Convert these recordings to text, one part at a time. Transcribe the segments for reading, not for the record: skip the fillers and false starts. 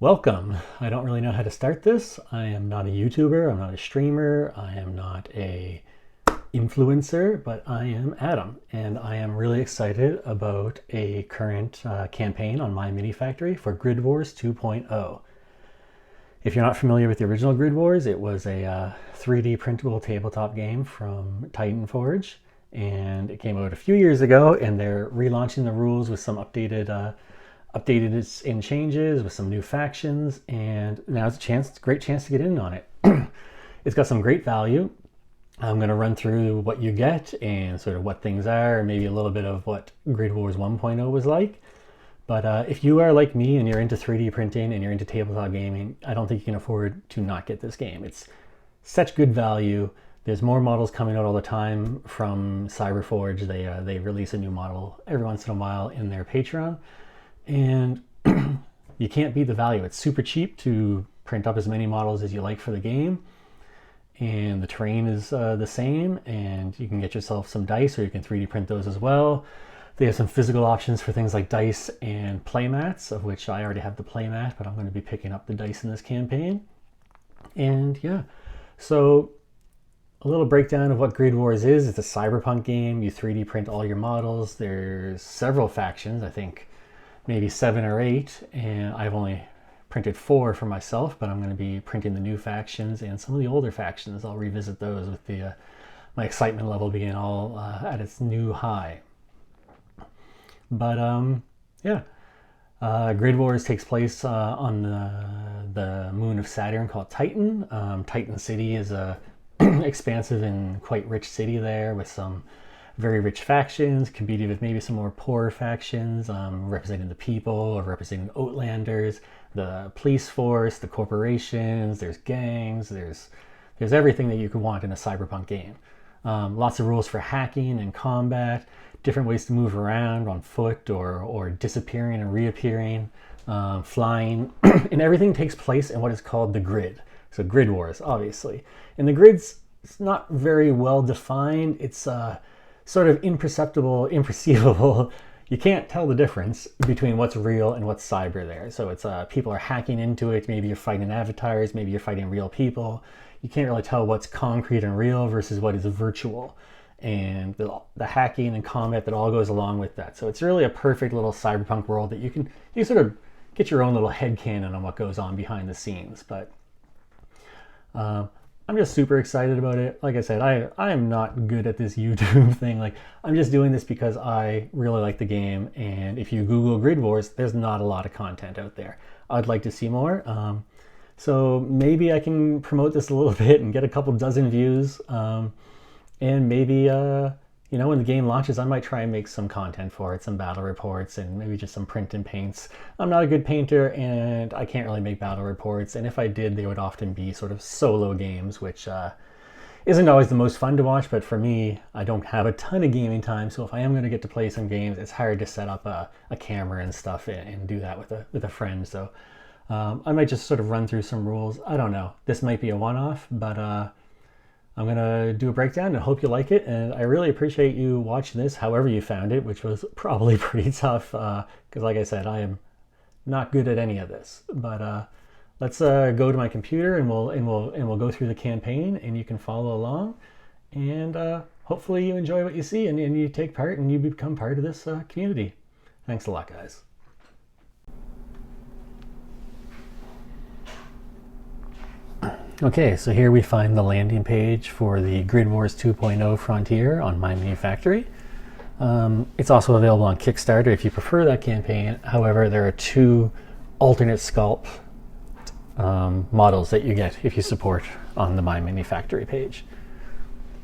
Welcome. I don't really know how to start this. I am not a YouTuber, I'm not a streamer, I am not a influencer, but I am Adam, and I am really excited about a current campaign on my mini factory for GridWars 2.0. If you're not familiar with the original Grid Wars, it was a 3D printable tabletop game from Cyberforge, and it came out a few years ago, and they're relaunching the rules with some updated in changes with some new factions, and now's a great chance to get in on it. It's got some great value. I'm going to run through what you get and sort of what things are, and maybe a little bit of what GridWars 1.0 was like. But if you are like me and you're into 3D printing and you're into tabletop gaming, I don't think you can afford to not get this game. It's such good value. There's more models coming out all the time from Cyberforge. They release a new model every once in a while in their Patreon. And you can't beat the value. It's super cheap to print up as many models as you like for the game, and the terrain is the same, and you can get yourself some dice, or you can 3D print those as well. They have some physical options for things like dice and playmats, of which I already have the playmat, but I'm going to be picking up the dice in this campaign. And yeah, so a little breakdown of what Grid Wars is. It's a cyberpunk game. You 3D print all your models. There's several factions, I think maybe 7 or 8, and I've only printed 4 for myself, but I'm going to be printing the new factions and some of the older factions. I'll revisit those with the my excitement level being all at its new high. But yeah, Grid Wars takes place on the moon of Saturn called Titan. Titan City is a expansive and quite rich city there with some very rich factions competing with maybe some more poor factions, representing the people or representing Outlanders, the police force, the corporations. There's gangs. There's everything that you could want in a cyberpunk game. Lots of rules for hacking and combat, different ways to move around on foot or disappearing and reappearing, flying, and everything takes place in what is called the grid. So Grid Wars, obviously, and the grid's it's not very well defined. It's sort of imperceivable. You can't tell the difference between what's real and what's cyber there. So it's people are hacking into it. Maybe you're fighting avatars, maybe you're fighting real people. You can't really tell what's concrete and real versus what is virtual. And the hacking and combat that all goes along with that. So it's really a perfect little cyberpunk world that you sort of get your own little headcanon on what goes on behind the scenes. But I'm just super excited about it. Like I said, I am not good at this YouTube thing. Like, I'm just doing this because I really like the game. And if you Google Grid Wars, there's not a lot of content out there. I'd like to see more. So maybe I can promote this a little bit and get a couple dozen views. And maybe, when the game launches, I might try and make some content for it, some battle reports, and maybe just some print and paints. I'm not a good painter, and I can't really make battle reports, and if I did, they would often be sort of solo games, which isn't always the most fun to watch, but for me, I don't have a ton of gaming time, so if I am going to get to play some games, it's hard to set up a camera and stuff and do that with a friend. So I might just sort of run through some rules. I don't know. This might be a one-off, but I'm going to do a breakdown and hope you like it. And I really appreciate you watching this, however you found it, which was probably pretty tough because, like I said, I am not good at any of this. But let's go to my computer and we'll go through the campaign, and you can follow along. And hopefully you enjoy what you see and you take part and you become part of this community. Thanks a lot, guys. Okay, so here we find the landing page for the Grid Wars 2.0 Frontier on my mini factory. It's also available on Kickstarter if you prefer that campaign. However, there are 2 alternate sculpt models that you get if you support on the My Mini Factory page.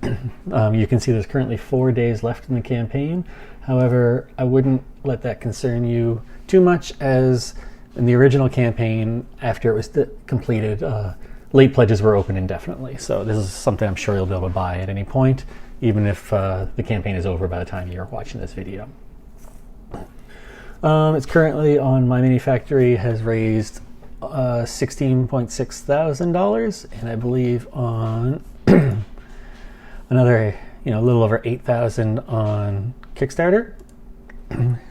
You can see there's currently 4 days left in the campaign. However, I wouldn't let that concern you too much, as in the original campaign, after it was completed, late pledges were open indefinitely. So this is something I'm sure you'll be able to buy at any point, even if the campaign is over by the time you're watching this video. It's currently on My Mini Factory, has raised $16.6 thousand, and I believe on another, a little over 8,000 on Kickstarter.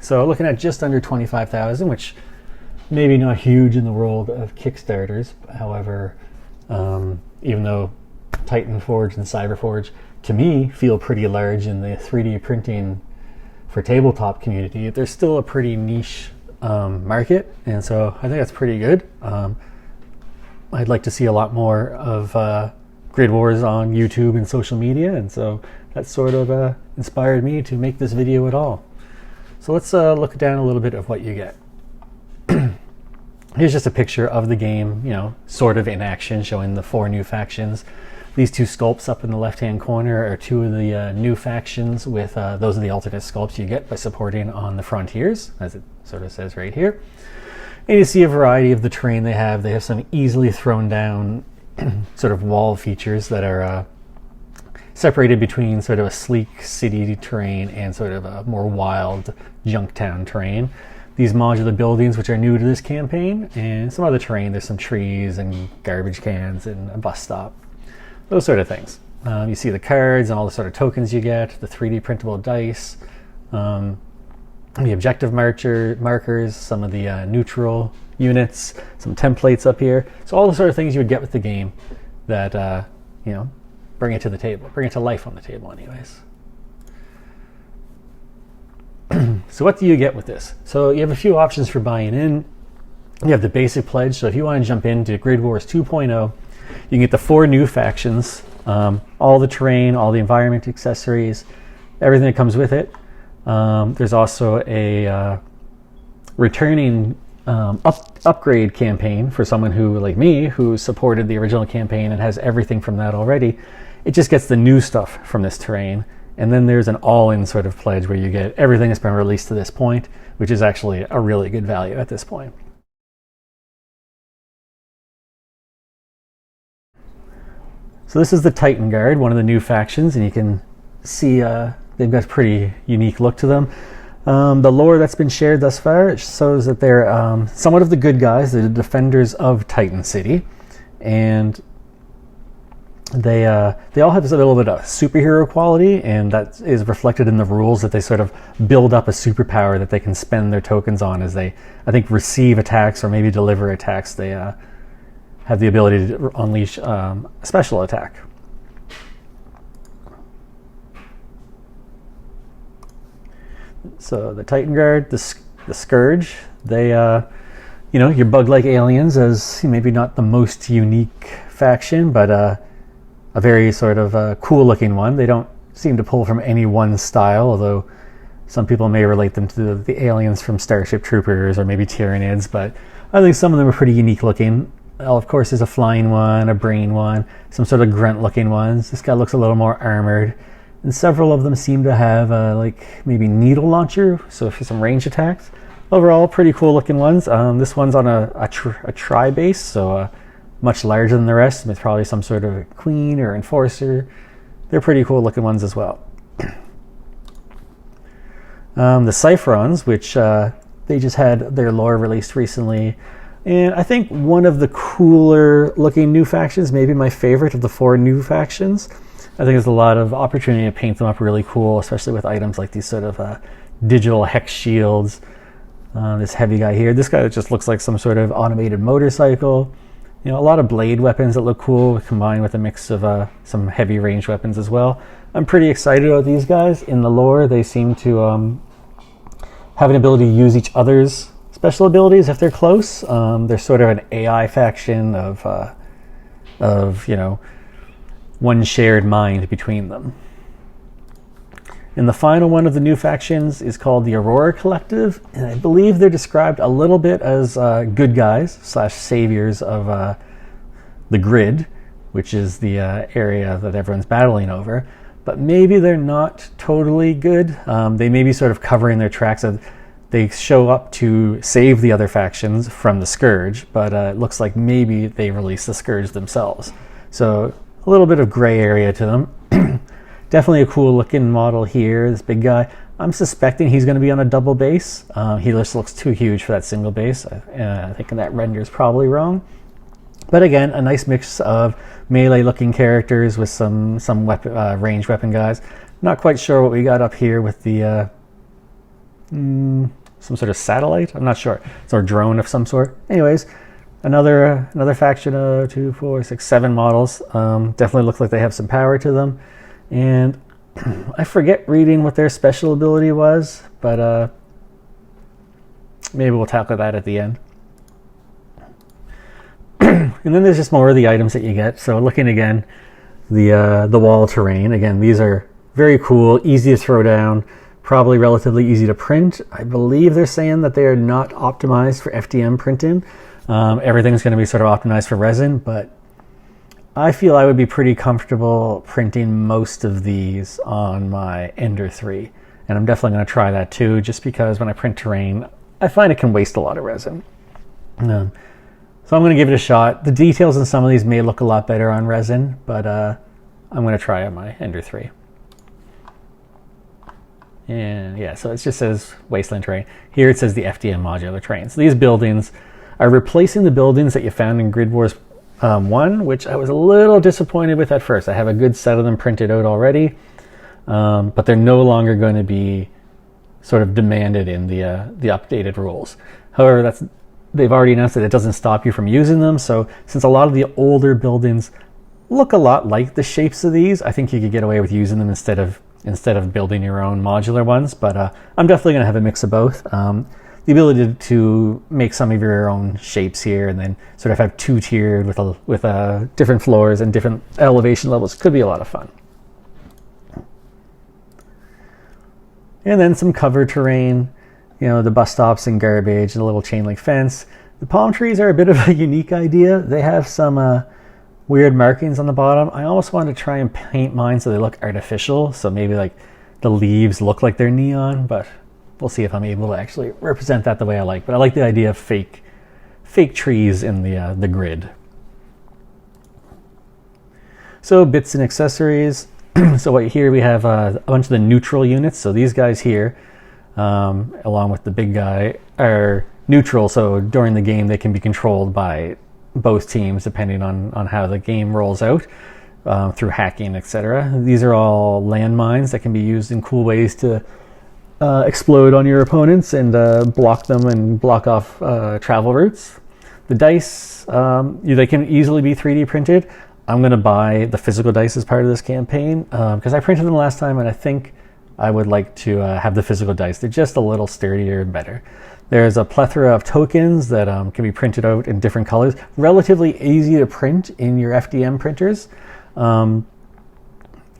So looking at just under 25,000, which maybe not huge in the world of Kickstarters. However, even though Titanforge and Cyberforge, to me, feel pretty large in the 3D printing for tabletop community, there's still a pretty niche market, and so I think that's pretty good. I'd like to see a lot more of GridWars on YouTube and social media, and so that sort of inspired me to make this video at all. So let's look down a little bit of what you get. Here's just a picture of the game, you know, sort of in action, showing the 4 new factions. These 2 sculpts up in the left-hand corner are 2 of the new factions, with those are the alternate sculpts you get by supporting on the frontiers, as it sort of says right here. And you see a variety of the terrain they have. They have some easily thrown down sort of wall features that are separated between sort of a sleek city terrain and sort of a more wild junktown terrain. These modular buildings, which are new to this campaign, and some other terrain. There's some trees and garbage cans and a bus stop. Those sort of things. You see the cards and all the sort of tokens you get, the 3D printable dice, the objective markers, some of the neutral units, some templates up here. So all the sort of things you would get with the game that, you know, bring it to the table, bring it to life on the table anyways. So what do you get with this? So you have a few options for buying in. You have the basic pledge. So if you want to jump into GridWars 2.0, you can get the 4 new factions, all the terrain, all the environment accessories, everything that comes with it. There's also a returning upgrade campaign for someone who, like me, who supported the original campaign and has everything from that already. It just gets the new stuff from this terrain. And then there's an all-in sort of pledge where you get everything that's been released to this point, which is actually a really good value at this point. So this is the Titan Guard, one of the new factions, and you can see they've got a pretty unique look to them. The lore that's been shared thus far, it shows that they're somewhat of the good guys. They're the defenders of Titan City, and they all have a little bit of superhero quality, and that is reflected in the rules that they sort of build up a superpower that they can spend their tokens on as they, I think, receive attacks or maybe deliver attacks. They have the ability to unleash a special attack. So the Titan Guard, the Scourge, they, you know, your bug-like aliens, as maybe not the most unique faction, but a very sort of cool-looking one. They don't seem to pull from any one style, although some people may relate them to the aliens from Starship Troopers or maybe Tyranids, but I think some of them are pretty unique-looking. Of course, there's a flying one, a brain one, some sort of grunt-looking ones. This guy looks a little more armored. And several of them seem to have like maybe needle launcher, so for some range attacks. Overall, pretty cool looking ones. This one's on a tri base, so much larger than the rest, with probably some sort of queen or enforcer. They're pretty cool looking ones as well. The Cypherons, which they just had their lore released recently, and I think one of the cooler looking new factions, maybe my favorite of the 4 new factions. I think there's a lot of opportunity to paint them up really cool, especially with items like these sort of digital hex shields. This heavy guy here, this guy just looks like some sort of automated motorcycle. You know, a lot of blade weapons that look cool, combined with a mix of some heavy range weapons as well. I'm pretty excited about these guys. In the lore, they seem to have an ability to use each other's special abilities if they're close. They're sort of an AI faction of you know, one shared mind between them. And the final one of the new factions is called the Aurora Collective, and I believe they're described a little bit as good guys / saviors of the grid, which is the area that everyone's battling over. But maybe they're not totally good. They may be sort of covering their tracks. They show up to save the other factions from the Scourge, but it looks like maybe they release the Scourge themselves. So a little bit of gray area to them. Definitely a cool looking model here, this big guy. I'm suspecting he's going to be on a double base. He just looks too huge for that single base. I think that render is probably wrong. But again, a nice mix of melee looking characters with some weapon, ranged weapon guys. Not quite sure what we got up here with the some sort of satellite. I'm not sure. It's a drone of some sort. Anyways, another faction of 2, 4, 6, 7 models. Definitely look like they have some power to them. And I forget reading what their special ability was, but maybe we'll tackle that at the end. And then there's just more of the items that you get. So looking again, the wall terrain. Again, these are very cool, easy to throw down, probably relatively easy to print. I believe they're saying that they are not optimized for FDM printing. Everything's going to be sort of optimized for resin, but I feel I would be pretty comfortable printing most of these on my Ender 3. And I'm definitely going to try that too, just because when I print terrain, I find it can waste a lot of resin. So I'm going to give it a shot. The details in some of these may look a lot better on resin, but I'm going to try on my Ender 3. And yeah, so it just says Wasteland Terrain. Here it says the FDM modular terrain. So these buildings are replacing the buildings that you found in GridWars 1, which I was a little disappointed with at first. I have a good set of them printed out already, but they're no longer going to be sort of demanded in the updated rules. However, they've already announced that it doesn't stop you from using them. So since a lot of the older buildings look a lot like the shapes of these, I think you could get away with using them instead of building your own modular ones. But I'm definitely going to have a mix of both. The ability to make some of your own shapes here and then sort of have two-tiered with different floors and different elevation levels could be a lot of fun. And then some cover terrain, you know, the bus stops and garbage and a little chain link fence. The palm trees are a bit of a unique idea. They have some weird markings on the bottom. I almost want to try and paint mine so they look artificial. So maybe like the leaves look like they're neon, but we'll see if I'm able to actually represent that the way I like. But I like the idea of fake trees in the grid. So bits and accessories. So here we have a bunch of the neutral units. So these guys here, along with the big guy, are neutral. So during the game, they can be controlled by both teams depending on how the game rolls out through hacking, etc. These are all landmines that can be used in cool ways to explode on your opponents and block them and block off travel routes. The dice, they can easily be 3D printed. I'm going to buy the physical dice as part of this campaign because I printed them last time and I think I would like to have the physical dice. They're just a little sturdier and better. There's a plethora of tokens that can be printed out in different colors. Relatively easy to print in your FDM printers.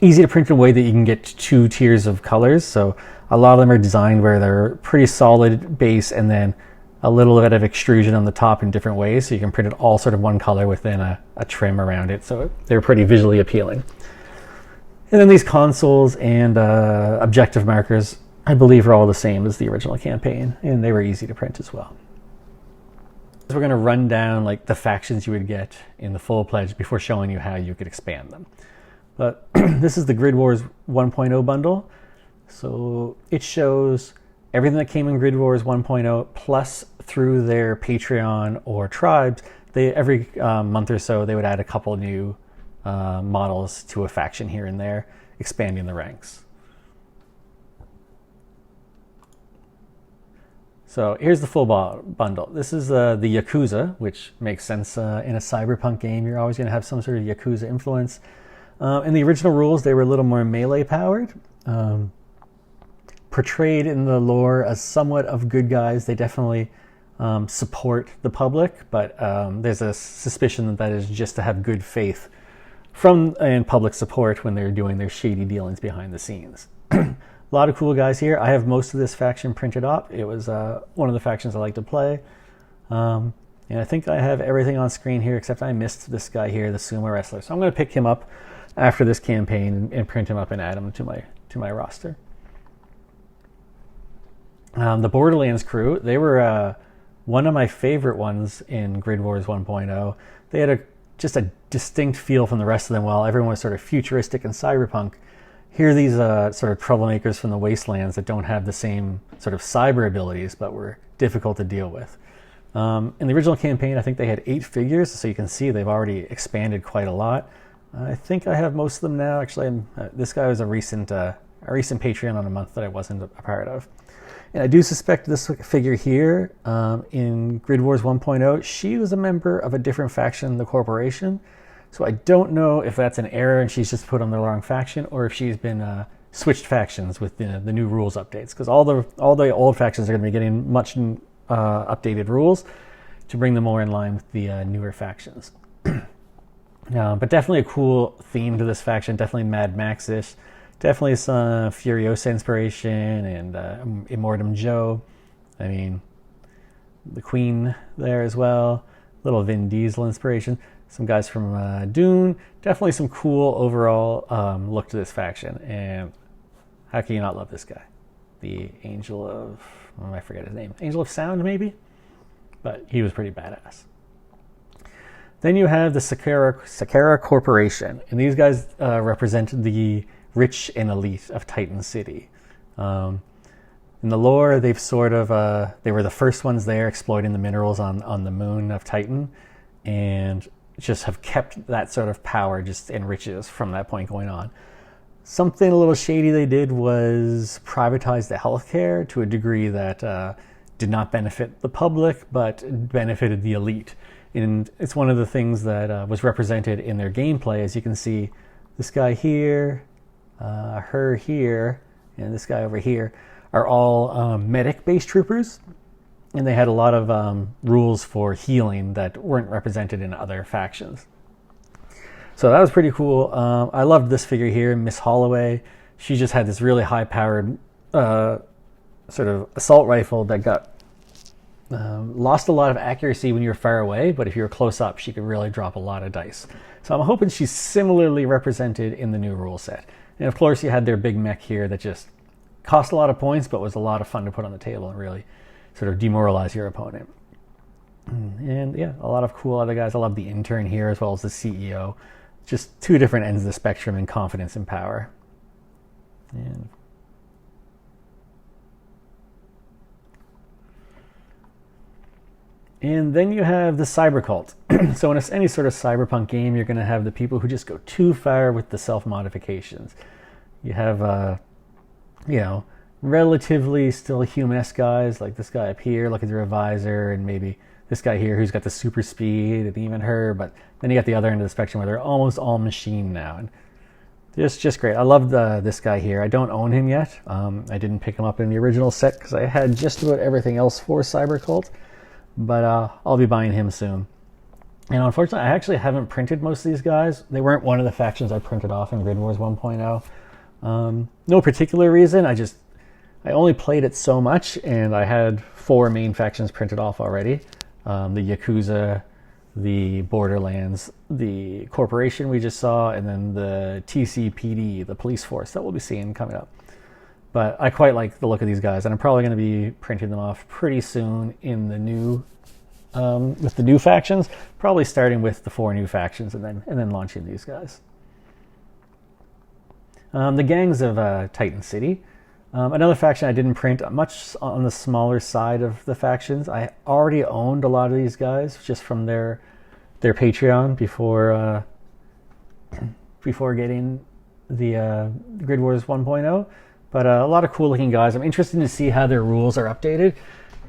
Easy to print in a way that you can get 2 tiers of colors. So a lot of them are designed where they're pretty solid base and then a little bit of extrusion on the top in different ways. So you can print it all sort of one color within a trim around it. So they're pretty visually appealing. And then these consoles and objective markers, I believe, are all the same as the original campaign, and they were easy to print as well. We're going to run down like the factions you would get in the full pledge before showing you how you could expand them. But this is the GridWars 1.0 bundle. So it shows everything that came in GridWars 1.0 plus through their Patreon or tribes. Every month or so they would add a couple new models to a faction here and there, expanding the ranks. So here's the full bundle. This is the Yakuza, which makes sense in a cyberpunk game. You're always going to have some sort of Yakuza influence. In the original rules, they were a little more melee powered. Portrayed in the lore as somewhat of good guys. They definitely support the public, but there's a suspicion that is just to have good faith and public support when they're doing their shady dealings behind the scenes. A lot of cool guys here. I have most of this faction printed up. It was one of the factions I like to play. And I think I have everything on screen here except I missed this guy here, the sumo wrestler. So I'm going to pick him up after this campaign and print him up and add him to my roster. The Borderlands crew, they were one of my favorite ones in GridWars 1.0. They had just a distinct feel from the rest of them. While everyone was sort of futuristic and cyberpunk, here are these sort of troublemakers from the wastelands that don't have the same sort of cyber abilities, but were difficult to deal with. In the original campaign, I think they had 8 figures, so you can see they've already expanded quite a lot. I think I have most of them now. Actually, this guy was a recent Patreon on a month that I wasn't a part of. And I do suspect this figure here in GridWars 1.0, she was a member of a different faction than the Corporation. So I don't know if that's an error and she's just put on the wrong faction, or if she's been switched factions with the new rules updates. Because all the old factions are going to be getting much updated rules to bring them more in line with the newer factions. But definitely a cool theme to this faction. Definitely Mad Max-ish. Definitely some Furiosa inspiration and Immortum Joe. I mean, the Queen there as well. Little Vin Diesel inspiration. Some guys from Dune. Definitely some cool overall look to this faction. And how can you not love this guy? The Angel of... I forget his name. Angel of Sound, maybe? But he was pretty badass. Then you have the Sakara Corporation. And these guys represent the rich and elite of Titan City. In the lore, they've sort of... they were the first ones there exploiting the minerals on the moon of Titan. And just have kept that sort of power just and riches from that point going on. Something a little shady they did was privatize the healthcare to a degree that did not benefit the public, but benefited the elite. And it's one of the things that was represented in their gameplay. As you can see, this guy here, her here, and this guy over here are all medic-based troopers. And they had a lot of rules for healing that weren't represented in other factions. So that was pretty cool. I loved this figure here, Miss Holloway. She just had this really high-powered sort of assault rifle that got lost a lot of accuracy when you were far away, but if you were close up, she could really drop a lot of dice. So I'm hoping she's similarly represented in the new rule set. And of course, you had their big mech here that just cost a lot of points, but was a lot of fun to put on the table and really sort of demoralize your opponent. And yeah, a lot of cool other guys. I love the intern here as well as the CEO. Just two different ends of the spectrum in confidence and power. And then you have the cyber cult. So in any sort of cyberpunk game, you're going to have the people who just go too far with the self-modifications. You have, relatively still human-esque guys like this guy up here. Look at the revisor, and maybe this guy here who's got the super speed, and even her. But then you got the other end of the spectrum where they're almost all machine now. And just great. I love this guy here. I don't own him yet. I didn't pick him up in the original set because I had just about everything else for Cyber Cult. But I'll be buying him soon. And unfortunately, I actually haven't printed most of these guys. They weren't one of the factions I printed off in GridWars 1.0. No particular reason. I only played it so much, and I had 4 main factions printed off already. The Yakuza, the Borderlands, the Corporation we just saw, and then the TCPD, the police force that we'll be seeing coming up. But I quite like the look of these guys, and I'm probably going to be printing them off pretty soon in the new, with the new factions. Probably starting with the 4 new factions and then launching these guys. The gangs of Titan City. Another faction I didn't print, much on the smaller side of the factions. I already owned a lot of these guys just from their Patreon before getting the GridWars 1.0. But a lot of cool looking guys. I'm interested to see how their rules are updated.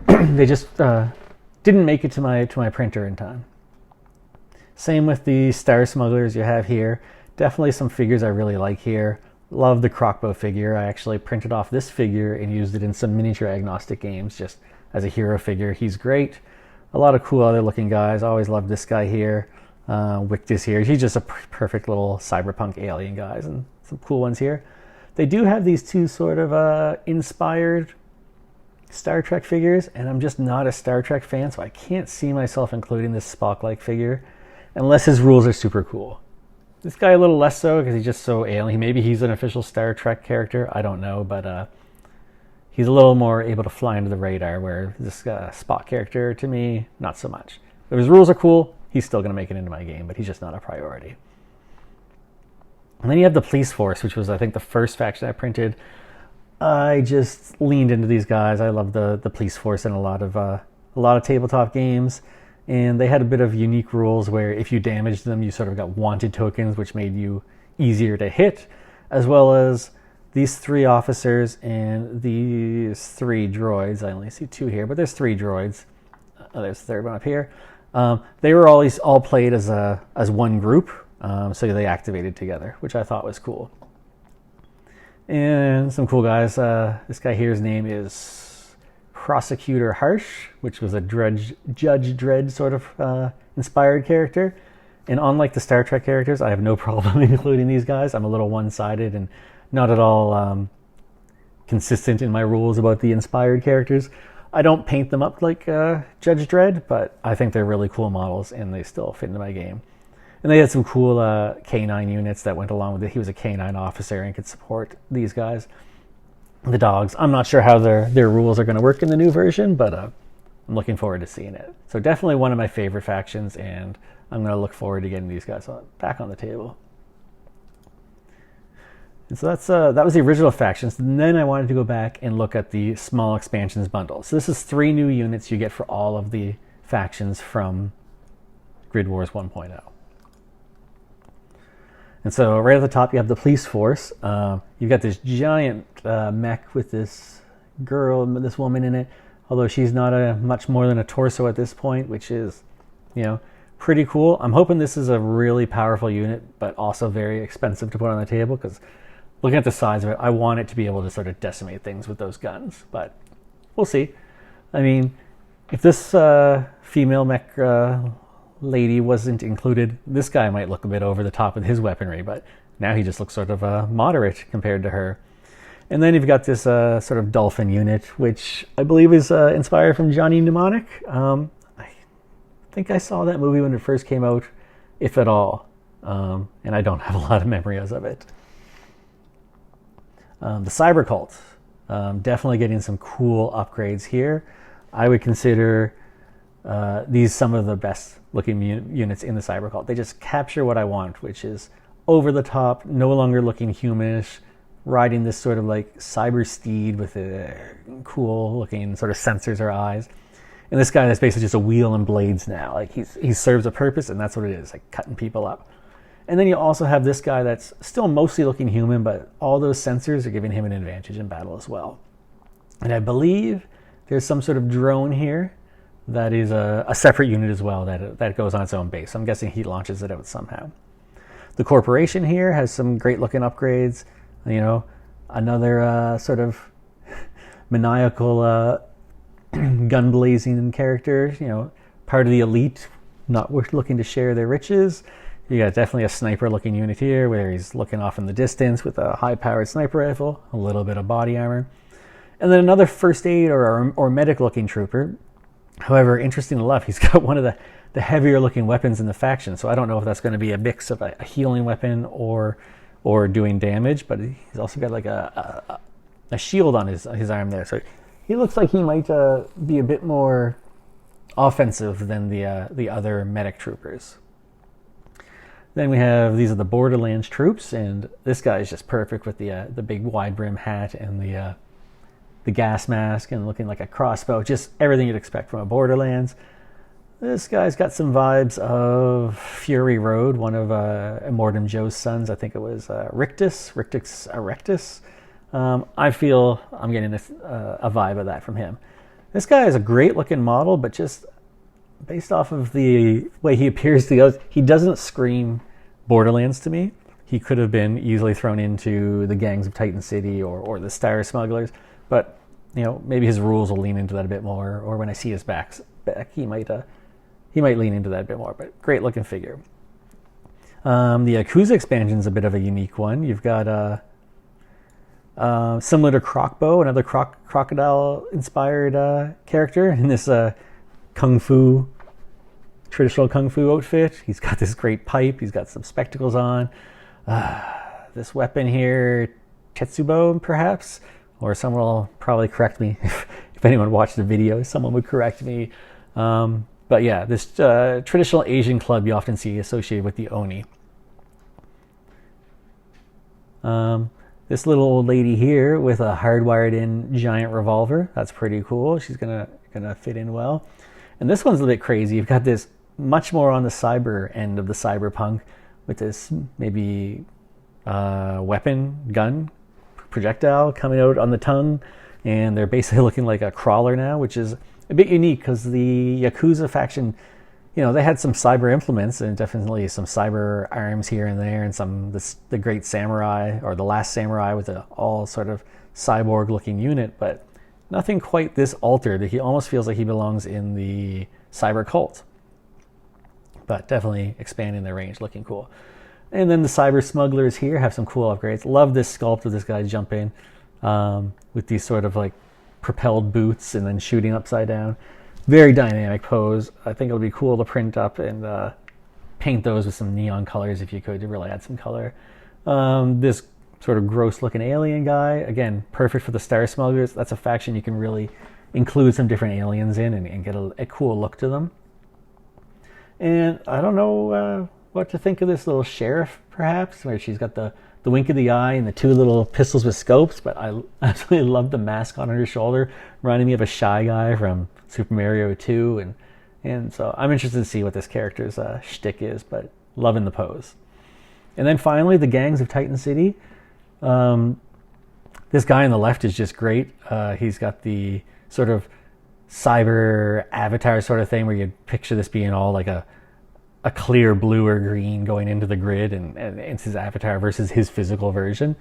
They just didn't make it to my printer in time. Same with the Star Smugglers you have here. Definitely some figures I really like here. Love the Crockbow figure. I actually printed off this figure and used it in some miniature agnostic games just as a hero figure. He's great. A lot of cool other looking guys. I always loved this guy here. Wictus here. He's just a perfect little cyberpunk alien guys, and some cool ones here. They do have these 2 sort of inspired Star Trek figures, and I'm just not a Star Trek fan, so I can't see myself including this Spock-like figure unless his rules are super cool. This guy a little less so because he's just so alien. Maybe he's an official Star Trek character. I don't know, but he's a little more able to fly under the radar, where this Spock character, to me, not so much. If his rules are cool, he's still going to make it into my game, but he's just not a priority. And then you have the police force, which was, I think, the first faction I printed. I just leaned into these guys. I love the police force in a lot of tabletop games. And they had a bit of unique rules where if you damaged them, you sort of got wanted tokens, which made you easier to hit, as well as these 3 officers and these 3 droids. I only see 2 here, but there's 3 droids. There's the 3rd one up here. They were always all played as one group, so they activated together, which I thought was cool. And some cool guys. This guy here's name is Prosecutor Harsh, which was a Judge Dredd sort of inspired character. And unlike the Star Trek characters, I have no problem including these guys. I'm a little one-sided and not at all consistent in my rules about the inspired characters. I don't paint them up like Judge Dredd, but I think they're really cool models and they still fit into my game. And they had some cool K9 units that went along with it. He was a K9 officer and could support these guys. The dogs, I'm not sure how their rules are going to work in the new version, but I'm looking forward to seeing it. So definitely one of my favorite factions, and I'm going to look forward to getting these guys back on the table. And so that was the original factions. And then I wanted to go back and look at the small expansions bundle. So this is 3 new units you get for all of the factions from GridWars 1.0. And so right at the top you have the police force. You've got this giant mech with this girl, this woman in it. Although she's not much more than a torso at this point, which is, pretty cool. I'm hoping this is a really powerful unit, but also very expensive to put on the table, because looking at the size of it, I want it to be able to sort of decimate things with those guns. But we'll see. I mean, if this female mech lady wasn't included, this guy might look a bit over the top with his weaponry, but now he just looks sort of moderate compared to her. And then you've got this sort of dolphin unit, which I believe is inspired from Johnny Mnemonic. I think I saw that movie when it first came out, if at all, and I don't have a lot of memories of it. The Cyber Cult, definitely getting some cool upgrades here. I would consider these some of the best looking units in the Cyber Cult. They just capture what I want, which is over the top, no longer looking humanish, riding this sort of like cyber steed with a cool looking sort of sensors or eyes. And this guy is basically just a wheel and blades now. Like he serves a purpose, and that's what it is, like cutting people up. And then you also have this guy that's still mostly looking human, but all those sensors are giving him an advantage in battle as well. And I believe there's some sort of drone here that is a separate unit as well that goes on its own base. I'm guessing he launches it out somehow. The corporation here has some great looking upgrades. Another sort of maniacal gun blazing character, part of the elite, not looking to share their riches. You got definitely a sniper looking unit here where he's looking off in the distance with a high powered sniper rifle, a little bit of body armor. And then another first aid or medic looking trooper. However, interesting enough, he's got one of the heavier looking weapons in the faction. So I don't know if that's going to be a mix of a healing weapon or doing damage, but he's also got like a shield on his arm there. So he looks like he might be a bit more offensive than the other medic troopers. Then we have, these are the Borderlands troops, and this guy is just perfect with the big wide brim hat and the gas mask and looking like a crossbow, just everything you'd expect from a Borderlands. This guy's got some vibes of Fury Road, one of Immortum Joe's sons. I think it was Rictus Erectus. I feel I'm getting a vibe of that from him. This guy is a great looking model, but just based off of the way he appears to go, he doesn't scream Borderlands to me. He could have been easily thrown into the Gangs of Titan City or the Star Smugglers, but maybe his rules will lean into that a bit more, or when I see his back he might lean into that a bit more. But great looking figure. The Yakuza expansion is a bit of a unique one. You've got similar to Crocbo, another crocodile inspired character in this traditional kung fu outfit. He's got this great pipe. He's got some spectacles on. This weapon here, Tetsubo, perhaps, or someone will probably correct me if anyone watched the video. Someone would correct me. But yeah, this traditional Asian club you often see associated with the Oni. This little old lady here with a hardwired-in giant revolver. That's pretty cool. She's gonna fit in well. And this one's a bit crazy. You've got this much more on the cyber end of the cyberpunk with this maybe gun, projectile coming out on the tongue, and they're basically looking like a crawler now, which is a bit unique because the Yakuza faction, you know, they had some cyber implements and definitely some cyber arms here and there, and the Great Samurai or the Last Samurai with a all sort of cyborg looking unit, but nothing quite this altered. He almost feels like he belongs in the cyber cult, but definitely expanding their range, looking cool. And then the cyber smugglers here have some cool upgrades. Love this sculpt of this guy jumping with these sort of like propelled boots and then shooting upside down. Very dynamic pose. I think it'll be cool to print up and paint those with some neon colors if you could, to really add some color. This sort of gross looking alien guy, again, perfect for the Star Smugglers. That's a faction you can really include some different aliens in and get a cool look to them. And I don't know what to think of this little sheriff, perhaps, where she's got the wink of the eye and the two little pistols with scopes, but I absolutely love the mask on her shoulder, reminding me of a Shy Guy from Super Mario 2, and so I'm interested to see what this character's shtick is, but loving the pose. And then finally, the gangs of Titan City. This guy on the left is just great. He's got the sort of cyber avatar sort of thing where you picture this being all like a clear blue or green going into the grid, and it's his avatar versus his physical version.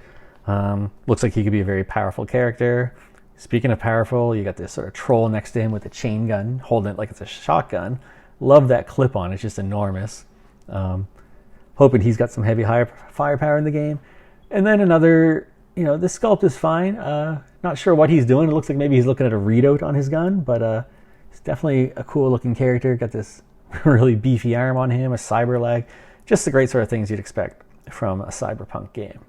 Looks like he could be a very powerful character. Speaking of powerful, you got this sort of troll next to him with a chain gun, holding it like it's a shotgun. Love that clip on, it's just enormous. Hoping he's got some heavy firepower in the game. And then another, you know, this sculpt is fine. Not sure what he's doing. It looks like maybe he's looking at a readout on his gun, but it's definitely a cool looking character. Got this really beefy arm on him, a cyber leg. Just the great sort of things you'd expect from a cyberpunk game.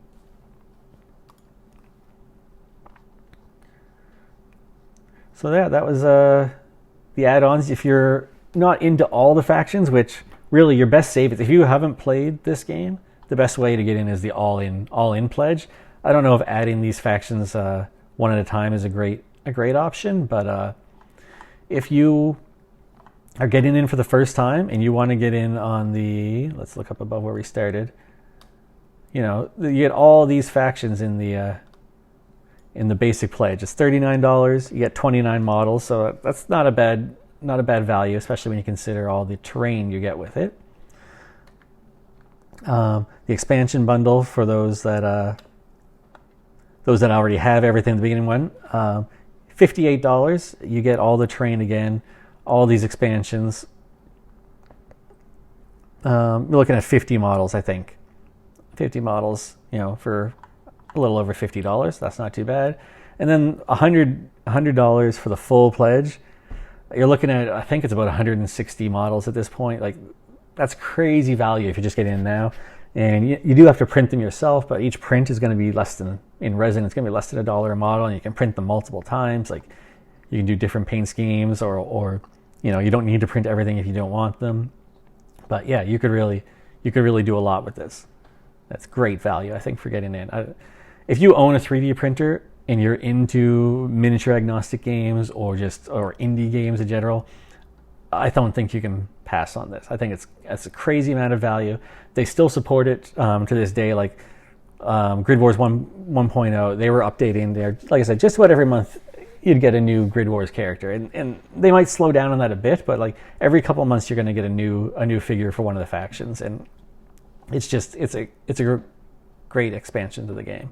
So yeah, that was the add-ons. If you're not into all the factions, which really your best save is, if you haven't played this game, the best way to get in is the all-in pledge. I don't know if adding these factions one at a time is a great option, but if you are getting in for the first time and you want to get in on the, let's look up above where we started. You know, you get all these factions in the basic pledge. It's $39. You get 29 models, so that's not a bad value, especially when you consider all the terrain you get with it. The expansion bundle for those that already have everything in the beginning one, $58. You get all the terrain again, all these expansions. We're looking at 50 models, I think. 50 models, you know, for a little over $50. That's not too bad. And then $100 for the full pledge. You're looking at, I think it's about 160 models at this point. Like, that's crazy value if you just get in now. And you do have to print them yourself, but each print is going to be less than, in resin, it's going to be less than $1 a model, and you can print them multiple times. Like, you can do different paint schemes, or you know, you don't need to print everything if you don't want them. But yeah, you could really do a lot with this. That's great value, I think, for getting in. If you own a 3D printer and you're into miniature agnostic games or indie games in general, I don't think you can pass on this. I think it's a crazy amount of value. They still support it to this day. Like GridWars 1.0, they were updating their, like I said, just about every month you'd get a new GridWars character, and they might slow down on that a bit, but like every couple of months you're going to get a new figure for one of the factions, and it's a great expansion to the game.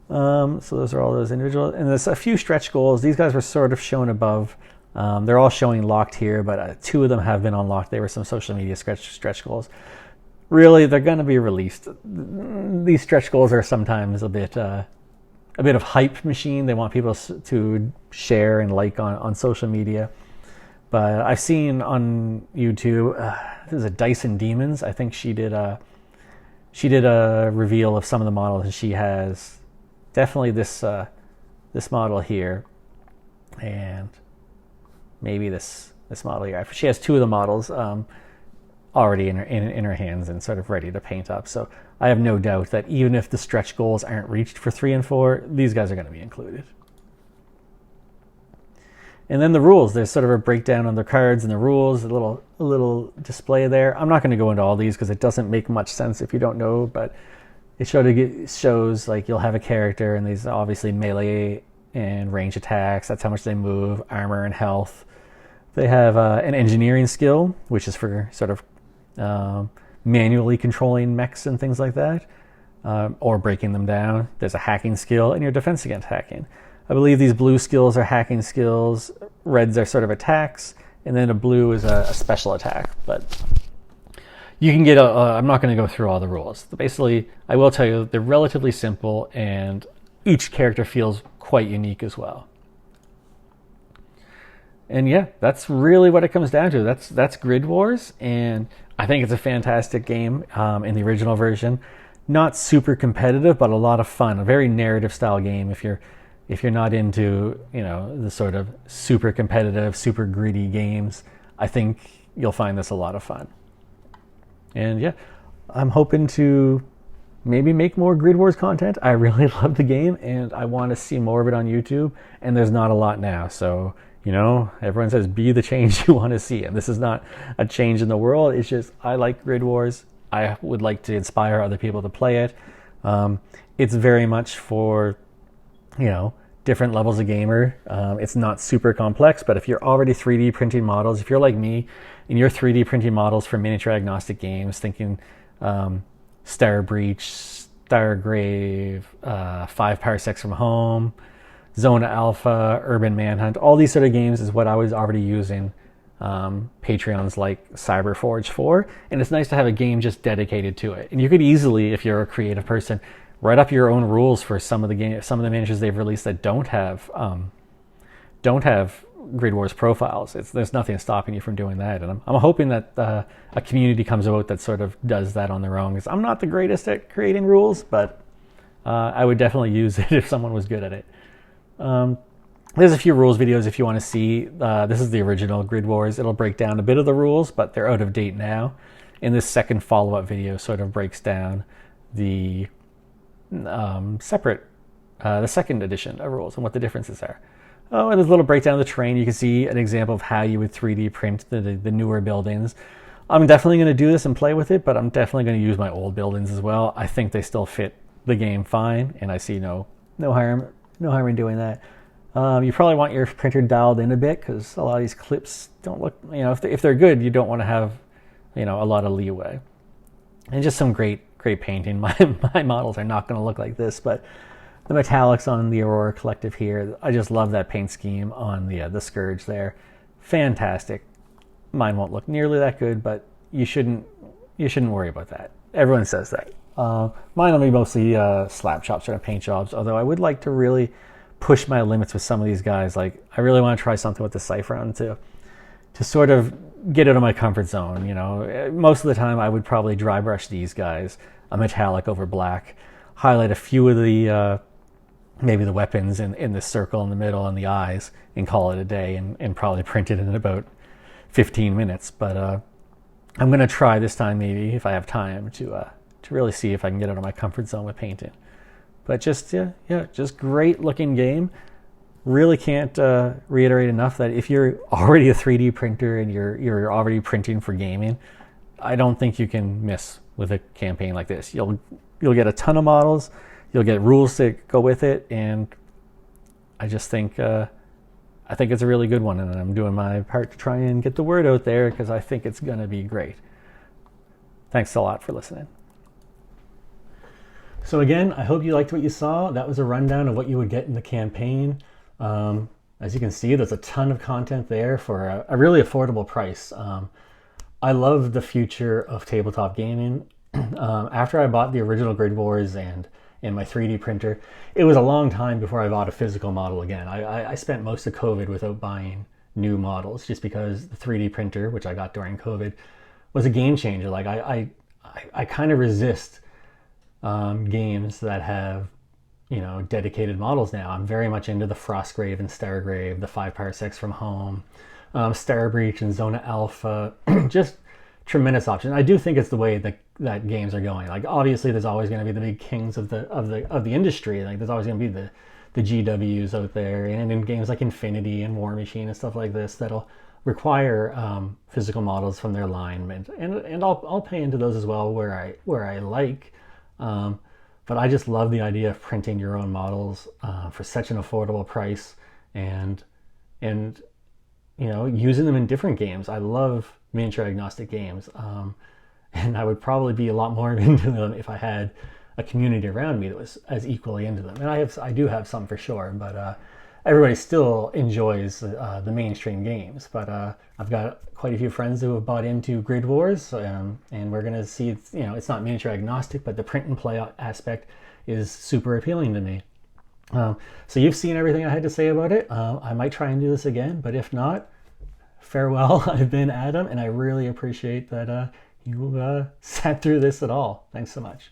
So those are all those individual, and there's a few stretch goals. These guys were sort of shown above. They're all showing locked here, but two of them have been unlocked. They were some social media stretch goals. Really, they're going to be released. These stretch goals are sometimes a bit of hype machine. They want people to share and like on social media. But I've seen on YouTube, this is a Dyson Demons. I think she did a reveal of some of the models, and she has definitely this model here, and maybe this model here. She has two of the models already in her hands and sort of ready to paint up. So I have no doubt that even if the stretch goals aren't reached for 3 and 4, these guys are going to be included. And then the rules. There's sort of a breakdown on the cards and the rules, a little display there. I'm not going to go into all these because it doesn't make much sense if you don't know, but it shows like you'll have a character and these obviously melee and range attacks. That's how much they move, armor and health. They have an engineering skill, which is for sort of manually controlling mechs and things like that, or breaking them down. There's a hacking skill and your defense against hacking. I believe these blue skills are hacking skills, reds are sort of attacks, and then a blue is a special attack. But you can get I'm not going to go through all the rules. Basically, I will tell you they're relatively simple, and each character feels quite unique as well. And yeah, that's really what it comes down to. That's Grid Wars, and I think it's a fantastic game in the original version. Not super competitive, but a lot of fun. A very narrative style game. If you're not into, the sort of super competitive, super gritty games, I think you'll find this a lot of fun. And yeah, I'm hoping to maybe make more Grid Wars content. I really love the game and I want to see more of it on YouTube, and there's not a lot now. So, everyone says be the change you want to see, and this is not a change in the world. It's just I like Grid Wars. I would like to inspire other people to play it. It's very much for, different levels of gamer. It's not super complex, but if you're already 3D printing models, if you're like me and you're 3D printing models for miniature agnostic games, thinking Star Breach, Stargrave, 5 Parsecs from Home, Zona Alpha, Urban Manhunt, all these sort of games is what I was already using Patreons like Cyberforge for, and it's nice to have a game just dedicated to it. And you could easily, if you're a creative person, write up your own rules for some of the miniatures they've released that don't have Grid Wars profiles. There's nothing stopping you from doing that, and I'm hoping that a community comes about that sort of does that on their own. Because I'm not the greatest at creating rules, but I would definitely use it if someone was good at it. There's a few rules videos if you want to see. This is the original Grid Wars. It'll break down a bit of the rules, but they're out of date now. And this second follow-up video sort of breaks down the the second edition of rules and what the differences are. Oh, and there's a little breakdown of the terrain. You can see an example of how you would 3D print the newer buildings. I'm definitely going to do this and play with it, but I'm definitely going to use my old buildings as well. I think they still fit the game fine, and I see no harm in doing that. You probably want your printer dialed in a bit because a lot of these clips don't look, if they're good, you don't want to have, a lot of leeway. And just some great painting. My models are not going to look like this, but the metallics on the Aurora Collective here, I just love that paint scheme on the Scourge there. Fantastic. Mine won't look nearly that good, but you shouldn't worry about that. Everyone says that. Mine will be mostly slap chops or paint jobs, although I would like to really push my limits with some of these guys. Like, I really want to try something with the Cyphron to sort of get out of my comfort zone. Most of the time I would probably dry brush these guys, a metallic over black, highlight a few of the maybe the weapons in the circle in the middle and the eyes, and call it a day, and probably print it in about 15 minutes. But I'm going to try this time, maybe if I have time, to really see if I can get out of my comfort zone with painting. But just great looking game. Really can't reiterate enough that if you're already a 3D printer and you're already printing for gaming, I don't think you can miss with a campaign like this. You'll get a ton of models, you'll get rules to go with it, and I just think I think it's a really good one, and I'm doing my part to try and get the word out there because I think it's going to be great. Thanks a lot for listening. So again, I hope you liked what you saw. That was a rundown of what you would get in the campaign. As you can see, there's a ton of content there for a really affordable price. I love the future of tabletop gaming. After I bought the original Grid Wars and my 3D printer, it was a long time before I bought a physical model again. I spent most of COVID without buying new models just because the 3D printer, which I got during COVID, was a game changer. Like I kind of resist games that have dedicated models now. I'm very much into the Frostgrave and Stargrave, the 5 Parsecs from Home, Star Breach and Zona Alpha. Just tremendous options. I do think it's the way that games are going. Like, obviously there's always going to be the big kings of the industry. Like, there's always going to be the GWs out there, and in games like Infinity and War Machine and stuff like this that'll require physical models from their line, and I'll pay into those as well where I like. But I just love the idea of printing your own models for such an affordable price, and you know, using them in different games. I love miniature agnostic games, and I would probably be a lot more into them if I had a community around me that was as equally into them. And I do have some for sure, but everybody still enjoys the mainstream games. But I've got quite a few friends who have bought into GridWars, and we're gonna see it's, you know, it's not miniature agnostic, but the print and play aspect is super appealing to me. So you've seen everything I had to say about it. I might try and do this again, but if not, farewell. I've been Adam, and I really appreciate that you sat through this at all. Thanks so much.